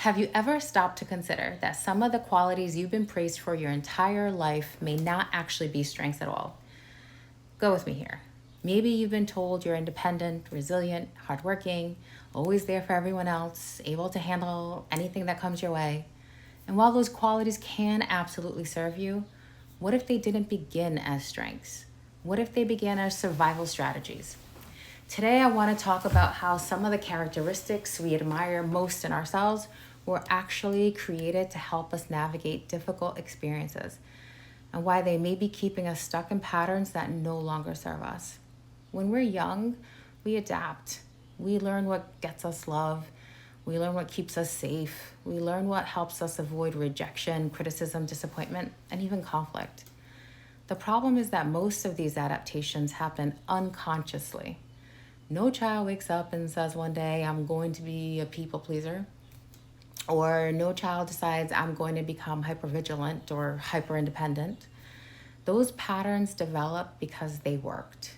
Have you ever stopped to consider that some of the qualities you've been praised for your entire life may not actually be strengths at all? Go with me here. Maybe you've been told you're independent, resilient, hardworking, always there for everyone else, able to handle anything that comes your way. And while those qualities can absolutely serve you, what if they didn't begin as strengths? What if they began as survival strategies? Today, I want to talk about how some of the characteristics we admire most in ourselves were actually created to help us navigate difficult experiences, and why they may be keeping us stuck in patterns that no longer serve us. When we're young, we adapt. We learn what gets us love. We learn what keeps us safe. We learn what helps us avoid rejection, criticism, disappointment, and even conflict. The problem is that most of these adaptations happen unconsciously. No child wakes up and says one day, I'm going to be a people pleaser. Or no child decides, I'm going to become hypervigilant or hyper independent. Those patterns develop because they worked.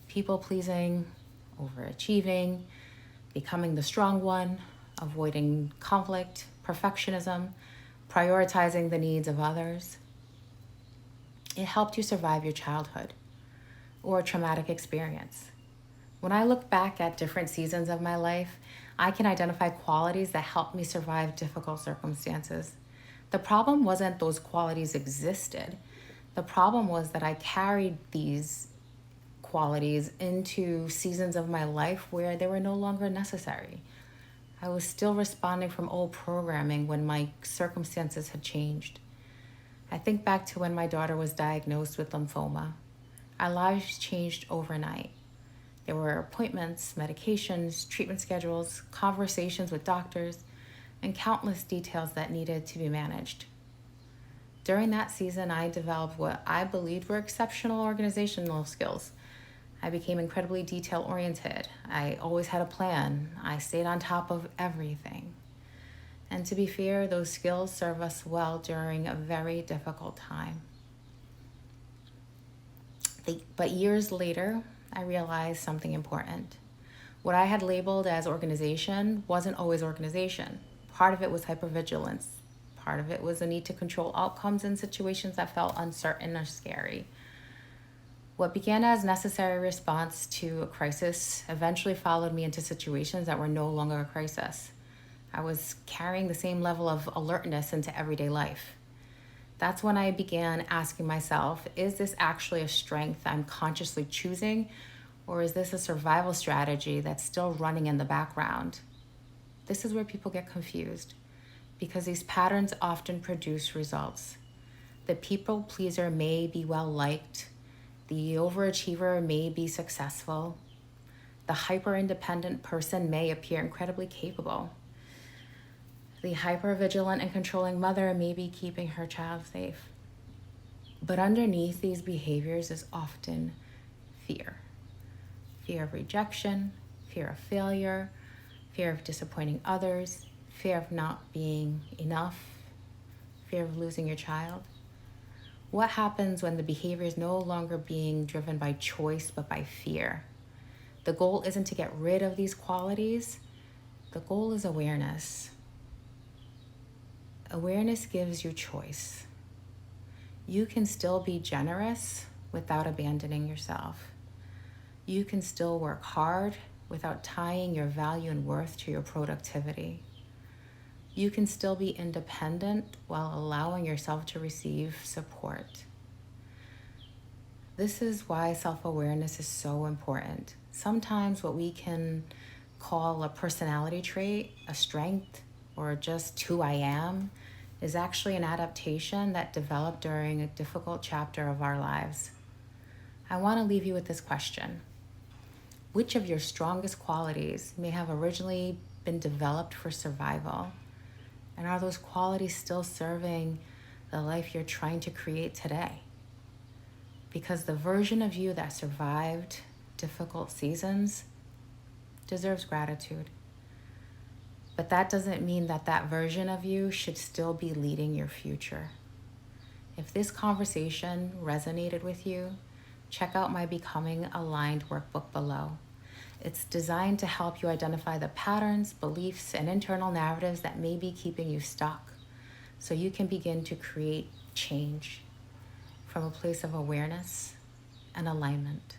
People pleasing, overachieving, becoming the strong one, avoiding conflict, perfectionism, prioritizing the needs of others. It helped you survive your childhood or a traumatic experience. When I look back at different seasons of my life, I can identify qualities that helped me survive difficult circumstances. The problem wasn't those qualities existed. The problem was that I carried these qualities into seasons of my life where they were no longer necessary. I was still responding from old programming when my circumstances had changed. I think back to when my daughter was diagnosed with lymphoma. Our lives changed overnight. There were appointments, medications, treatment schedules, conversations with doctors, and countless details that needed to be managed. During that season, I developed what I believed were exceptional organizational skills. I became incredibly detail-oriented. I always had a plan. I stayed on top of everything. And to be fair, those skills serve us well during a very difficult time. But years later, I realized something important. What I had labeled as organization wasn't always organization. Part of it was hypervigilance. Part of it was a need to control outcomes in situations that felt uncertain or scary. What began as necessary response to a crisis eventually followed me into situations that were no longer a crisis. I was carrying the same level of alertness into everyday life. That's when I began asking myself, is this actually a strength I'm consciously choosing, or is this a survival strategy that's still running in the background? This is where people get confused, because these patterns often produce results. The people pleaser may be well liked. The overachiever may be successful. The hyper-independent person may appear incredibly capable. The hyper-vigilant and controlling mother may be keeping her child safe. But underneath these behaviors is often fear. Fear of rejection, fear of failure, fear of disappointing others, fear of not being enough, fear of losing your child. What happens when the behavior is no longer being driven by choice but by fear? The goal isn't to get rid of these qualities. The goal is awareness. Awareness gives you choice. You can still be generous without abandoning yourself. You can still work hard without tying your value and worth to your productivity. You can still be independent while allowing yourself to receive support. This is why self-awareness is so important. Sometimes what we can call a personality trait, a strength, or just who I am, is actually an adaptation that developed during a difficult chapter of our lives. I want to leave you with this question. Which of your strongest qualities may have originally been developed for survival? And are those qualities still serving the life you're trying to create today? Because the version of you that survived difficult seasons deserves gratitude. But that doesn't mean that that version of you should still be leading your future. If this conversation resonated with you, check out my Becoming Aligned workbook below. It's designed to help you identify the patterns, beliefs, and internal narratives that may be keeping you stuck so you can begin to create change from a place of awareness and alignment.